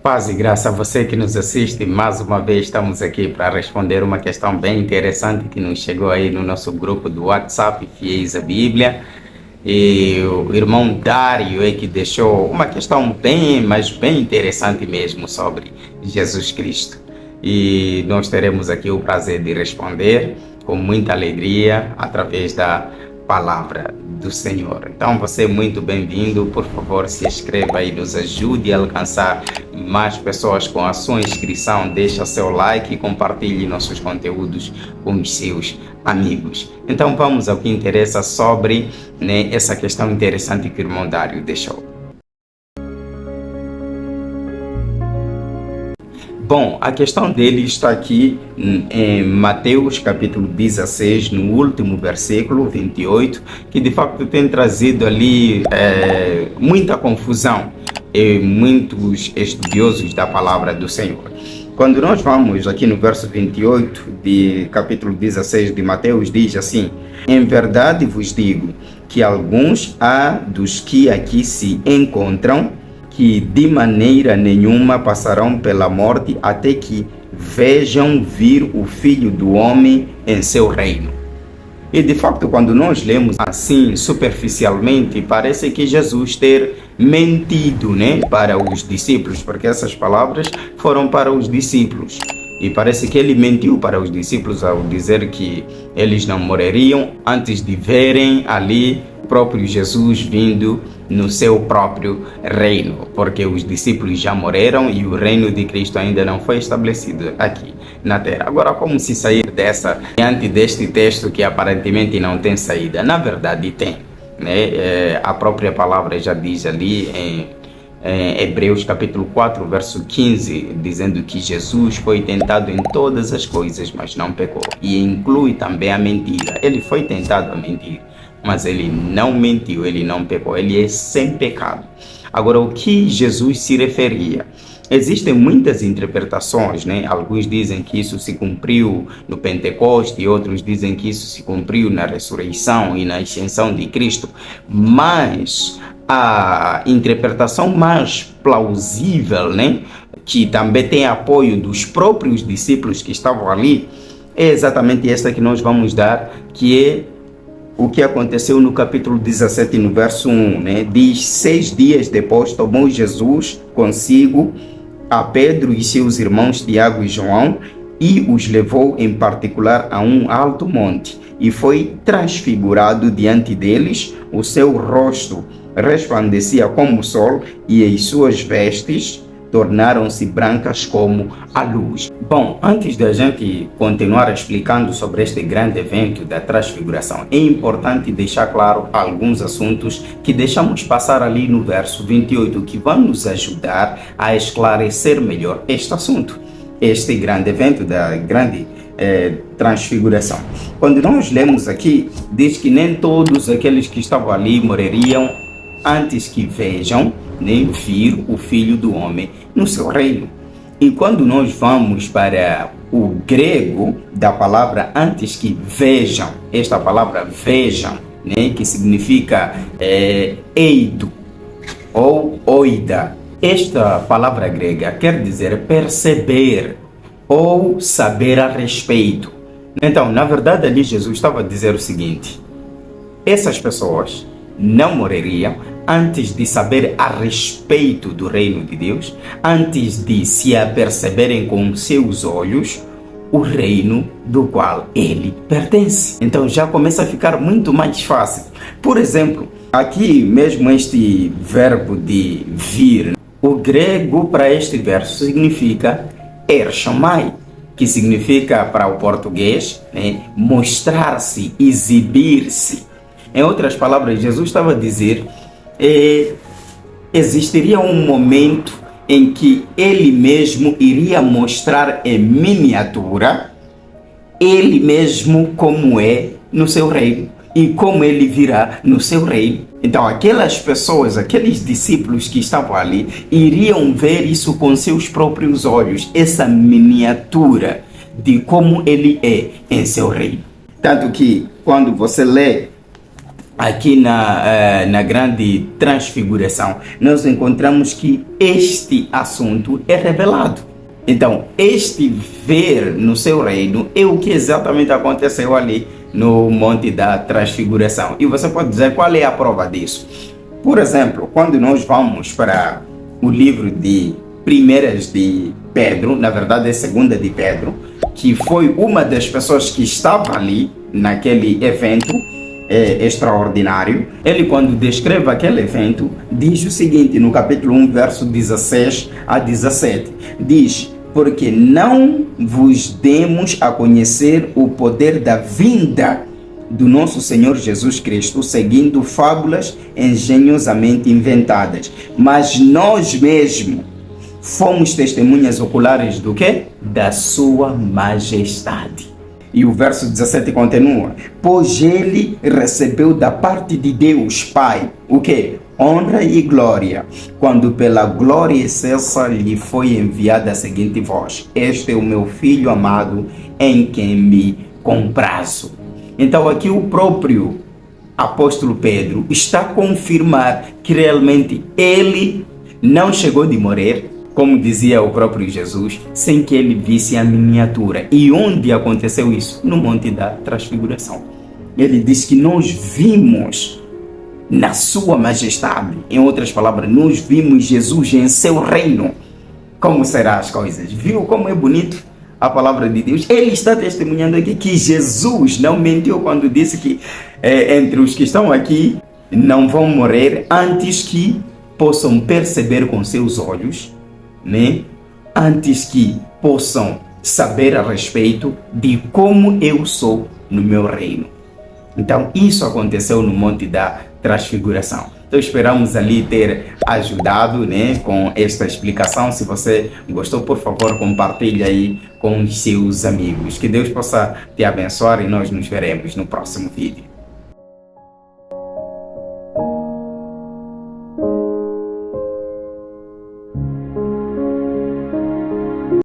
Paz e graça a você que nos assiste. Mais uma vez estamos aqui para responder uma questão bem interessante que nos chegou aí no nosso grupo do WhatsApp Fiéis à Bíblia. E o irmão Dário é que deixou uma questão mas bem interessante mesmo sobre Jesus Cristo. E nós teremos aqui o prazer de responder com muita alegria através da palavra do Senhor. Então você é muito bem-vindo, por favor se inscreva e nos ajude a alcançar mais pessoas com a sua inscrição, deixa seu like e compartilhe nossos conteúdos com os seus amigos. Então vamos ao que interessa sobre essa questão interessante que o irmão Dário deixou. Bom, a questão dele está aqui em Mateus capítulo 16, no último versículo 28, que de facto tem trazido ali muita confusão e muitos estudiosos da palavra do Senhor. Quando nós vamos aqui no verso 28 de capítulo 16 de Mateus, diz assim: em verdade vos digo que alguns há dos que aqui se encontram que de maneira nenhuma passarão pela morte até que vejam vir o Filho do Homem em seu reino. E de facto, quando nós lemos assim superficialmente, parece que Jesus ter mentido, para os discípulos, porque essas palavras foram para os discípulos. E parece que ele mentiu para os discípulos ao dizer que eles não morreriam antes de verem ali o próprio Jesus vindo no seu próprio reino, porque os discípulos já morreram e o reino de Cristo ainda não foi estabelecido aqui na terra. Agora, como se sair diante deste texto que aparentemente não tem saída? Na verdade tem, a própria palavra já diz ali em Hebreus capítulo 4, verso 15, dizendo que Jesus foi tentado em todas as coisas, mas não pecou. E inclui também a mentira. Ele foi tentado a mentir, mas ele não mentiu, ele não pecou, ele é sem pecado. Agora, o que Jesus se referia? Existem muitas interpretações, Alguns dizem que isso se cumpriu no Pentecoste, outros dizem que isso se cumpriu na ressurreição e na ascensão de Cristo, mas a interpretação mais plausível, que também tem apoio dos próprios discípulos que estavam ali, é exatamente esta que nós vamos dar, que é o que aconteceu no capítulo 17, no verso 1, Diz: 6 dias depois tomou Jesus consigo a Pedro e seus irmãos Tiago e João e os levou em particular a um alto monte e foi transfigurado diante deles. O seu rosto resplandecia como o sol e as suas vestes tornaram-se brancas como a luz. Bom, antes da gente continuar explicando sobre este grande evento da transfiguração, é importante deixar claro alguns assuntos que deixamos passar ali no verso 28, que vão nos ajudar a esclarecer melhor este assunto, este grande evento da grande transfiguração. Quando nós lemos aqui, diz que nem todos aqueles que estavam ali morreriam antes que vejam nem vir o Filho do Homem no seu reino. E quando nós vamos para o grego da palavra antes que vejam, esta palavra vejam, que significa eido ou oida, esta palavra grega quer dizer perceber ou saber a respeito. Então, na verdade, ali Jesus estava a dizer o seguinte: essas pessoas não morreriam antes de saber a respeito do reino de Deus, antes de se aperceberem com seus olhos o reino do qual ele pertence. Então já começa a ficar muito mais fácil. Por exemplo, aqui mesmo este verbo de vir, o grego para este verso significa erchamai, que significa para o português, mostrar-se, exibir-se. Em outras palavras, Jesus estava a dizer existiria um momento em que ele mesmo iria mostrar em miniatura ele mesmo como é no seu reino e como ele virá no seu reino. Então aquelas pessoas, aqueles discípulos que estavam ali, iriam ver isso com seus próprios olhos, essa miniatura de como ele é em seu reino. Tanto que quando você lê aqui na grande transfiguração, nós encontramos que este assunto é revelado. Então, este ver no seu reino é o que exatamente aconteceu ali no Monte da Transfiguração. E você pode dizer qual é a prova disso. Por exemplo, quando nós vamos para o livro de Primeiras de Pedro, na verdade é Segunda de Pedro, que foi uma das pessoas que estava ali naquele evento extraordinário. Ele, quando descreve aquele evento, diz o seguinte, no capítulo 1, verso 16 a 17, diz: porque não vos demos a conhecer o poder da vinda do nosso Senhor Jesus Cristo, seguindo fábulas engenhosamente inventadas, mas nós mesmos fomos testemunhas oculares do quê? Da sua majestade. E o verso 17 continua: pois ele recebeu da parte de Deus Pai o quê? Honra e glória, quando pela glória excelsa lhe foi enviada a seguinte voz: este é o meu filho amado, em quem me comprazo. Então aqui o próprio apóstolo Pedro está a confirmar que realmente ele não chegou de morrer, como dizia o próprio Jesus, sem que ele visse a miniatura. E onde aconteceu isso? No Monte da Transfiguração. Ele diz que nós vimos na sua majestade. Em outras palavras, nós vimos Jesus em seu reino. Como serão as coisas? Viu como é bonito a palavra de Deus? Ele está testemunhando aqui que Jesus não mentiu quando disse que entre os que estão aqui não vão morrer antes que possam perceber com seus olhos, né? Antes que possam saber a respeito de como eu sou no meu reino. Então isso aconteceu no Monte da Transfiguração. Então esperamos ali ter ajudado, né, com esta explicação. Se você gostou, por favor, compartilhe aí com os seus amigos. Que Deus possa te abençoar e nós nos veremos no próximo vídeo.